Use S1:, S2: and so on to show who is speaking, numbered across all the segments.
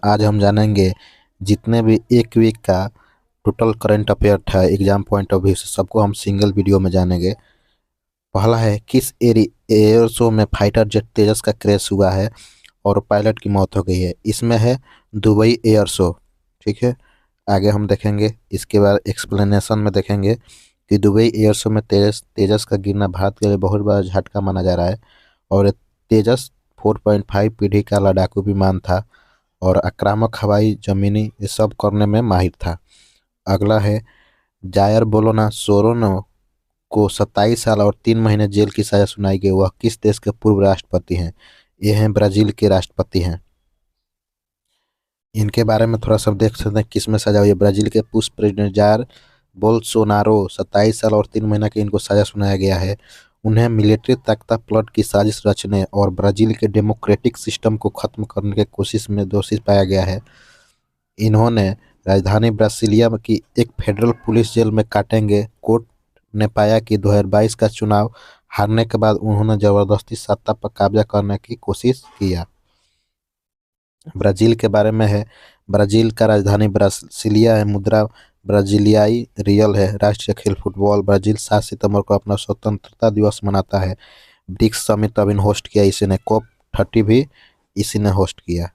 S1: आज हम जानेंगे जितने भी एक वीक का टोटल करंट अफेयर था एग्जाम पॉइंट ऑफ व्यू से, सबको हम सिंगल वीडियो में जानेंगे। पहला है, किस एयर शो में फाइटर जेट तेजस का क्रैश हुआ है और पायलट की मौत हो गई है। इसमें है दुबई एयर शो। ठीक है, आगे हम देखेंगे। इसके बाद एक्सप्लेनेशन में देखेंगे कि दुबई एयर शो में तेजस तेजस का गिरना भारत के लिए बहुत बड़ा झटका माना जा रहा है और तेजस 4.5 पीढ़ी का लड़ाकू विमान था और आक्रामक हवाई जमीनी ये सब करने में माहिर था। अगला है, जायर बोलोनासोरो को 27 साल और 3 महीने जेल की सजा सुनाई गई। वह किस देश के पूर्व राष्ट्रपति हैं? ये हैं ब्राजील के राष्ट्रपति हैं। इनके बारे में थोड़ा सा देख सकते हैं किस में सजा हुई है। ब्राजील के पूर्व प्रेसिडेंट जायर बोल्सोनारो 27 साल और 3 महीना की इनको सजा सुनाया गया है। उन्हें मिलिट्री तख्तापलट की साजिश रचने और ब्राजील के डेमोक्रेटिक सिस्टम को खत्म करने की कोशिश में दोषी पाया गया है। इन्होंने राजधानी ब्रासिलिया की एक फेडरल पुलिस जेल में काटेंगे। कोर्ट ने पाया कि 2022 का चुनाव हारने के बाद उन्होंने जबरदस्ती सत्ता पर कब्जा करने की कोशिश किया। ब्राजील के बारे में है, ब्राजील का राजधानी ब्रासिलिया है। मुद्रा ब्राजीलियाई रियल है। राष्ट्रीय खेल फुटबॉल। ब्राजील 7 सितंबर को अपना स्वतंत्रता दिवस मनाता है। ब्रिक्स समिट अभी होस्ट किया इसी ने। COP30 भी इसी ने होस्ट किया।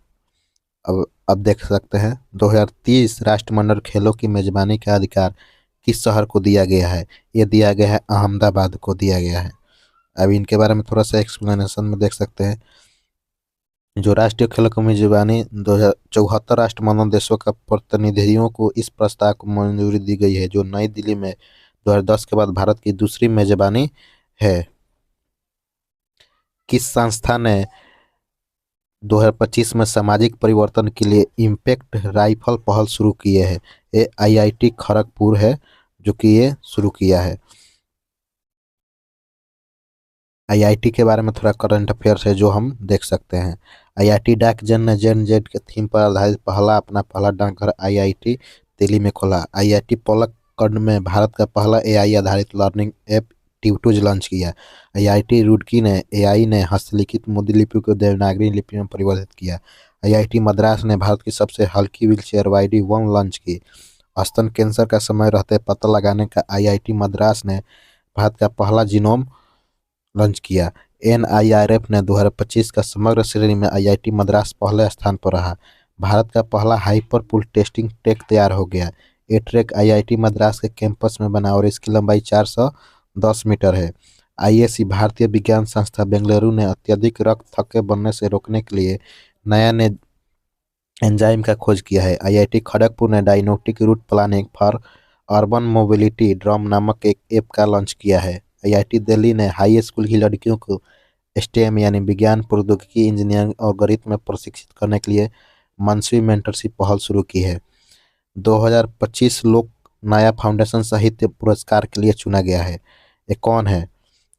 S1: अब देख सकते हैं 2030 राष्ट्रमंडल खेलों की मेजबानी का अधिकार किस शहर को दिया गया है। ये दिया गया है अहमदाबाद को दिया गया है। अब इनके बारे में थोड़ा सा एक्सप्लेनेशन में देख सकते हैं। जो राष्ट्रीय खेलों की मेजबानी 2074 राष्ट्रमंडल देशों का प्रतिनिधियों को इस प्रस्ताव को मंजूरी दी गई है, जो नई दिल्ली में 2010 के बाद भारत की दूसरी मेजबानी है। किस संस्था ने 2025 में सामाजिक परिवर्तन के लिए इम्पैक्ट राइफल पहल शुरू किए हैं? ये IIT खड़गपुर है जो कि ये शुरू किया है। IIT के बारे में थोड़ा करंट अफेयर्स है जो हम देख सकते हैं। IIT डाकजन ने जेन जेड के थीम पर आधारित अपना पहला डाकघर IIT दिल्ली में खोला। IIT पलक्कड में भारत का पहला AI आधारित लर्निंग ऐप ट्यूटोज लॉन्च किया। IIT रुड़की ने AI ने हस्तलिखित मोदी लिपि को देवनागरी लिपि में परिवर्तित किया। IIT मद्रास ने भारत की सबसे हल्की व्हीलचेयर YD1 लॉन्च की। स्तन कैंसर का समय रहते पता लगाने का IIT मद्रास ने भारत का पहला जीनोम लॉन्च किया। NIRF ने 2025 का समग्र श्रेणी में IIT मद्रास पहले स्थान पर रहा। भारत का पहला हाइपर पुल टेस्टिंग ट्रैक तैयार हो गया। ये ट्रैक IIT मद्रास के कैंपस में बना और इसकी लंबाई 410 मीटर है। IAC भारतीय विज्ञान संस्था बेंगलुरु ने अत्यधिक रक्त थक्के बनने से रोकने के लिए नया ने एंजाइम का खोज किया है। IIT खड़गपुर ने diagnostic route planning for urban mobility drum नामक एक ऐप का लॉन्च किया है। IIT दिल्ली ने हाई स्कूल की लड़कियों को STEM यानी विज्ञान, प्रौद्योगिकी, इंजीनियरिंग और गणित में प्रशिक्षित करने के लिए मंसूरी मेंटरशिप पहल शुरू की है। 2025 लोक नाया फाउंडेशन साहित्य पुरस्कार के लिए चुना गया है। ये कौन है?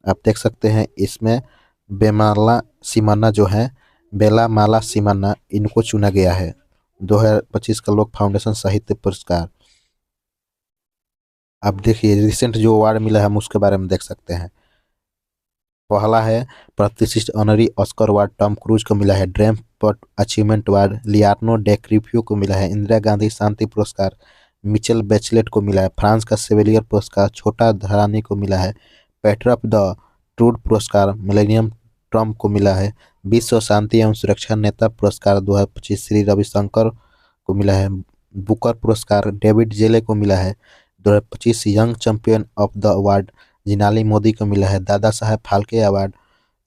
S1: आप देख सकते हैं इसमें बेमाला सिमन्ना जो है, बेला माला सिमन्ना, इनको चुना गया है 2025 का लोक फाउंडेशन साहित्य पुरस्कार। अब देखिए रिसेंट जो अवार्ड मिला है हम उसके बारे में देख सकते हैं। पहला है प्रतिष्ठित honorary Oscar award Tom Cruise को मिला है। ड्रीम पर अचीवमेंट अवार्ड लियार्डो डिकैप्रियो को मिला है। इंदिरा गांधी शांति पुरस्कार मिचेल बेचलेट को मिला है। फ्रांस का सेवेलियर पुरस्कार छोटा धरानी को मिला है। पेटर ऑफ द ट्रूड पुरस्कार मिलेनियम ट्रम्प को मिला है। विश्व शांति एवं सुरक्षा नेता पुरस्कार 2025 श्री रविशंकर को मिला है। बुकर पुरस्कार डेविड जेले को मिला है। 2025 young champion of the award Jinali Modi को मिला है। दादा साहेब फाल्के अवार्ड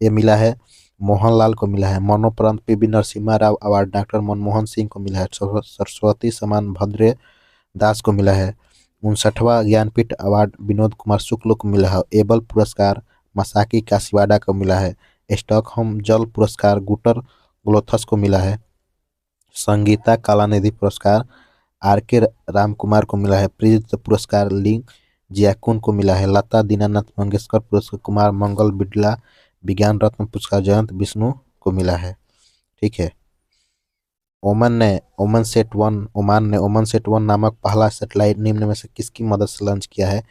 S1: ये मिला है मोहनलाल को मिला है। मरणोपरांत PV Narasimha Rao award doctor Manmohan Singh को मिला है। सरस्वती सम्मान भद्रे दास को मिला है। 59वां ज्ञानपीठ अवार्ड विनोद कुमार शुक्ल को मिला है। एबल पुरस्कार मसाकी काशीवाड़ा को मिला है। स्टॉकहोम जल पुरस्कार गुटर ग्लोथस को मिला है। संगीता कलानिधि पुरस्कार RK रामकुमार को मिला है। प्रीत पुरस्कार लिंग जियाकुन को मिला है। लता दीनानाथ मंगेशकर पुरस्कार कुमार मंगल बिड़ला विज्ञान रत्न पुरस्कार जयंत विष्णु को मिला है। ठीक है। ओमान ने ओमन सेट 1 नामक पहला सैटेलाइट निम्न में से किसकी मदद से लॉन्च किया है?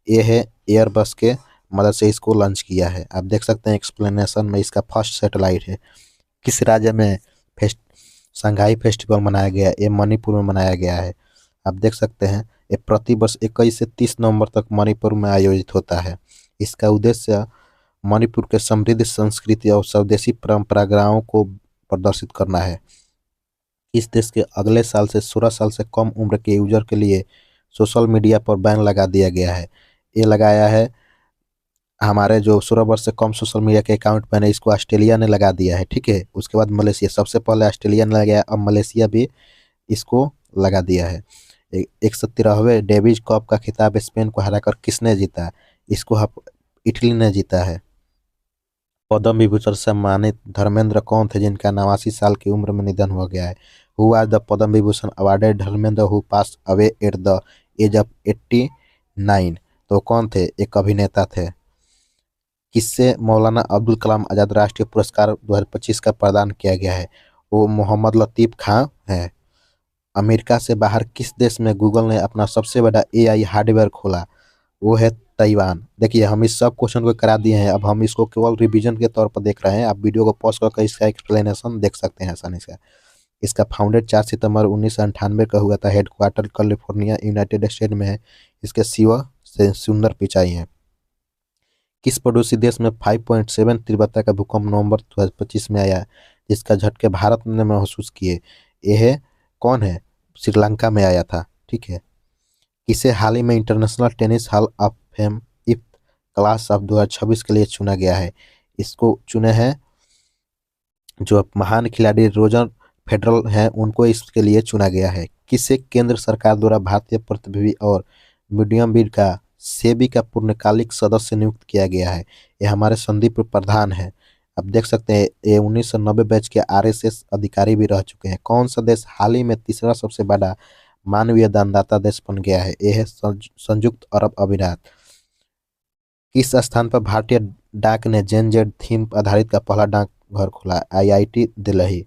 S1: ये है एयरबस के मदद से इसको लॉन्च किया है। आप देख सकते हैं एक्सप्लेनेशन में इसका फर्स्ट सैटेलाइट है। किस राज्य में संघाई फेस्टिवल मनाया गया, ये मणिपुर में मनाया गया है। आप देख सकते हैं ये प्रतिवर्ष 21 से 30 नवंबर तक मणिपुर में आयोजित होता है। इसका उद्देश्य मणिपुर के समृद्ध संस्कृति और स्वदेशी परंपराओं को प्रदर्शित करना है। इस देश के अगले साल से 16 साल से कम उम्र के यूजर के लिए सोशल मीडिया पर बैन लगा दिया गया है। ये लगाया है हमारे जो 16 वर्ष से कम सोशल मीडिया के अकाउंट मैंने इसको ऑस्ट्रेलिया ने लगा दिया है, ठीक है। उसके बाद मलेशिया, सबसे पहले ऑस्ट्रेलिया ने लगाया, अब मलेशिया भी इसको लगा दिया है। 113वें डेविज कप का खिताब स्पेन को हराकर किसने जीता? इसको इटली ने जीता है। पद्म विभूषण से सम्मानित धर्मेंद्र कौन थे जिनका 89 साल की उम्र में निधन हो गया है? Who are the Padma Vibhushan awarded Dharmendra who pass away at the age of 89? तो कौन थे? एक अभिनेता थे। किससे मौलाना अब्दुल कलाम आज़ाद राष्ट्रीय पुरस्कार 2025 का प्रदान किया गया है? वो मोहम्मद लतीफ़ खां है। अमेरिका से बाहर किस देश में गूगल ने अपना सबसे बड़ा एआई हार्डवेयर खोला? वो है ताइवान। देखिए हम इस सब क्वेश्चन को करा दिए हैं, अब हम इसको केवल रिवीजन के तौर पर देख रहे हैं। आप वीडियो को पॉज करके इसका एक्सप्लेनेशन देख सकते हैं आसानी से। इसका फाउंडेड 4 सितंबर 1998 का हुआ था। हेडक्वार्टर कैलिफोर्निया यूनाइटेड स्टेट में है। इसके सीवा से सुंदर पिचाई है। किस पड़ोसी देश में 5.7 तीव्रता का भूकंप नवंबर 2025 में आया जिसका झटके भारत ने महसूस किए? यह कौन है? श्रीलंका में आया था, ठीक है। इसे हाल ही में international tennis hall of fame if class of 2026 के लिए चुना गया है। इसको चुने हैं जो महान खिलाड़ी रोजर फेडरल हैं, उनको इसके लिए चुना गया है। किसे केंद्र सरकार द्वारा भारतीय प्रतिनिधि और मीडियम बीड का सेबी का पूर्णकालिक सदस्य नियुक्त किया गया है? ये हमारे संदीप प्रधान है। आप देख सकते हैं ये 1990 बैच के आरएसएस अधिकारी भी रह चुके हैं। कौन सा देश हाल ही में तीसरा सबसे बड़ा मानवीय दानदाता देश बन गया है? यह है संयुक्त अरब अमीरात। किस स्थान पर भारतीय डाक ने जेन जेड थीम आधारित का पहला डाकघर खोला? आईआईटी दिल्ली।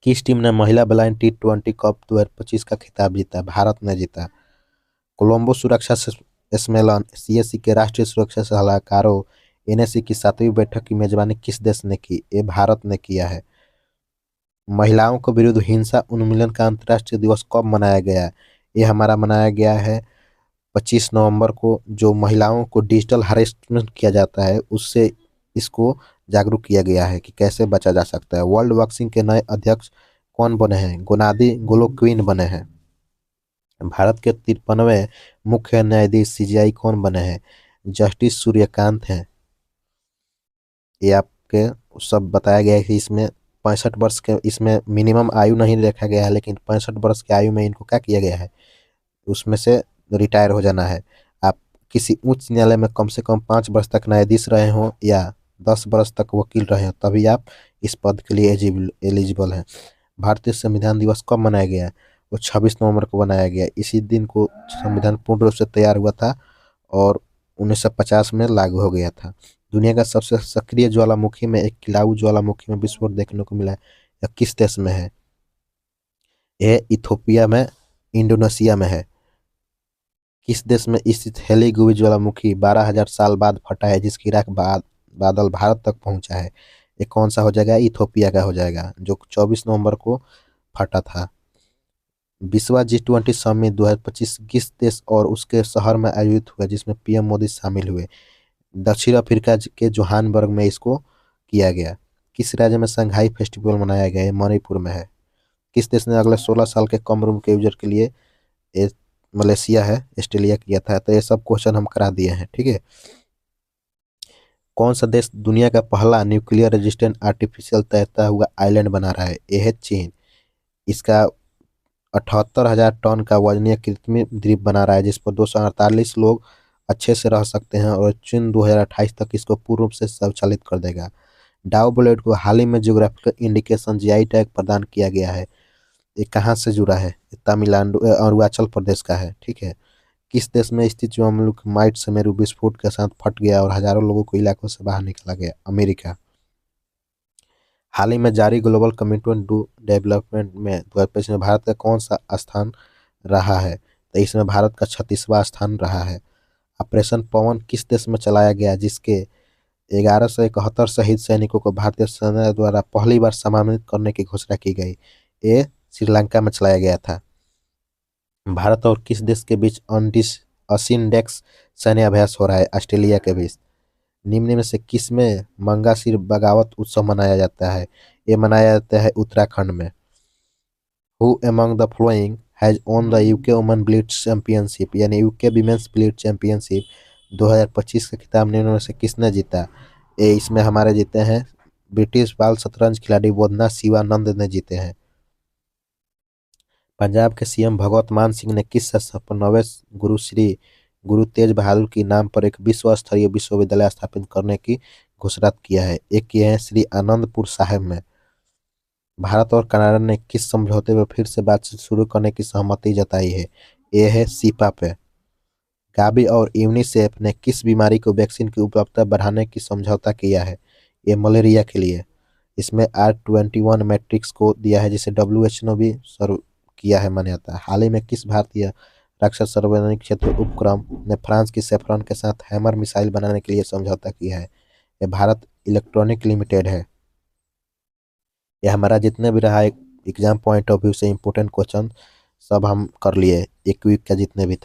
S1: किस टीम ने महिला ब्लाइंड T20 कप 2025 का खिताब जीता? भारत ने जीता। कोलंबो सुरक्षा सम्मेलन सीएससी के राष्ट्रीय सुरक्षा सलाहकारों एनएससी की 7वीं बैठक की मेजबानी किस देश ने की? ये भारत ने किया है। महिलाओं के विरुद्ध हिंसा उन्मूलन का अंतर्राष्ट्रीय दिवस कब मनाया गया? ये हमारा मनाया गया है 25 नवंबर को। जो महिलाओं को डिजिटल हरेसमेंट किया जाता है उससे इसको जागरूक किया गया है कि कैसे बचा जा सकता है। वर्ल्ड बॉक्सिंग के नए अध्यक्ष कौन बने हैं? गुनादी गोलोक्विन बने हैं। भारत के 53वें मुख्य न्यायाधीश सीजेआई कौन बने हैं? जस्टिस सूर्यकांत हैं। ये आपके सब बताया गया है कि इसमें 65 वर्ष के इसमें मिनिमम आयु नहीं रखा गया है, लेकिन 65 वर्ष की आयु में इनको क्या किया गया है? उसमें से रिटायर हो जाना है। आप किसी उच्च न्यायालय में कम से कम 5 वर्ष तक न्यायाधीश रहे हों या 10 वर्ष तक वकील रहे हों तभी आप इस पद के लिए एलिजिबल हैं। भारतीय संविधान दिवस कब मनाया गया? वो 26 नवंबर को बनाया गया। इसी दिन को संविधान पूर्ण रूप से तैयार हुआ था और 1950 में लागू हो गया था। दुनिया का सबसे सक्रिय ज्वालामुखी में एक किलाऊ ज्वालामुखी में विस्फोट देखने को मिला है। यह किस देश में है? यह इथोपिया में, इंडोनेशिया में है। किस देश में स्थित हेलीगुबी ज्वालामुखी 12,000 साल बाद फटा है जिसकी राख बादल भारत तक पहुंचा है? ये कौन सा हो जाएगा? इथोपिया का हो जाएगा जो 24 नवंबर को फटा था। विश्व G20 समिट 2025 किस देश और उसके शहर में आयोजित हुआ जिसमें पीएम मोदी शामिल हुए? दक्षिण अफ्रीका के जोहान्सबर्ग में इसको किया गया। किस राज्य में संघाई फेस्टिवल मनाया गया है? मणिपुर में है। किस देश ने अगले 16 साल के कम उम्र के यूजर के लिए? ये मलेशिया है, ऑस्ट्रेलिया किया था। तो ये सब क्वेश्चन हम करा दिए हैं, ठीक है। कौन सा देश दुनिया का पहला न्यूक्लियर रेजिस्टेंट आर्टिफिशियल तैरता हुआ आइलैंड बना रहा है? यह है चीन। इसका 78,000 टन का वजनीय कृत्रिम द्वीप बना रहा है जिस पर 248 लोग अच्छे से रह सकते हैं और चीन 2028 तक इसको पूर्ण रूप से स्वचालित कर देगा। डाउ बुलेट को हाल ही में जियोग्राफिकल इंडिकेशन जीआई टैग प्रदान किया गया है। ये कहाँ से जुड़ा है? तमिलनाडु अरुणाचल प्रदेश का है, ठीक है। किस देश में स्थित ज्वालामुखी माइट समेरू विस्फोट के साथ फट गया और हजारों लोगों को इलाकों से बाहर निकाला गया? अमेरिका। हाल ही में जारी ग्लोबल कमिटमेंट टू डेवलपमेंट में 2025 में भारत का कौन सा स्थान रहा है? तो इसमें भारत का 36वां स्थान रहा है। ऑपरेशन पवन किस देश में चलाया गया जिसके 1171 शहीद सैनिकों को भारतीय सेना द्वारा पहली बार सम्मानित करने की घोषणा की गई। ये श्रीलंका में चलाया गया था। भारत और किस देश के बीच असिनडेक्स सैन्य अभ्यास हो रहा है? ऑस्ट्रेलिया के बीच। निम्न में से किस में मंगासिर बगावत उत्सव मनाया जाता है? ये मनाया जाता है उत्तराखंड में। Who among the flowing has own the UK women blitz championship, यानी यूके विमेंस ब्लिट्ज चैंपियनशिप 2025 का खिताब निम्न में से किसने जीता? ये इसमें हमारे जीते हैं ब्रिटिश बाल शतरंज खिलाड़ी वंदना शिवानंद ने जीते हैं। पंजाब के सीएम भगवत मान सिंह ने किस 56वें गुरु श्री गुरु तेज बहादुर के नाम पर एक विश्व स्तरीय विश्वविद्यालय स्थापित करने की घोषणा किया है? एक किए हैं श्री आनंदपुर साहिब में। भारत और कनाडा ने किस समझौते पर फिर से बातचीत शुरू करने की सहमति जताई है? ये है सीपा पे। गाबी और यूनिसेफ ने किस बीमारी को वैक्सीन की उपलब्धता बढ़ाने की समझौता किया है? ये मलेरिया के लिए। इसमें R21 मैट्रिक्स को दिया है, जिसे WHO ने भी सर्व किया है मान्यता। हाल ही में किस भारतीय रक्षा सार्वजनिक क्षेत्र उपक्रम ने फ्रांस की सेफ्रॉन के साथ हैमर मिसाइल बनाने के लिए समझौता किया है? ये भारत इलेक्ट्रॉनिक लिमिटेड है। ये हमारा जितने भी रहा एग्जाम पॉइंट ऑफ व्यू से इम्पोर्टेंट क्वेश्चन सब हम कर लिए, एक वीक का जितने भी थे।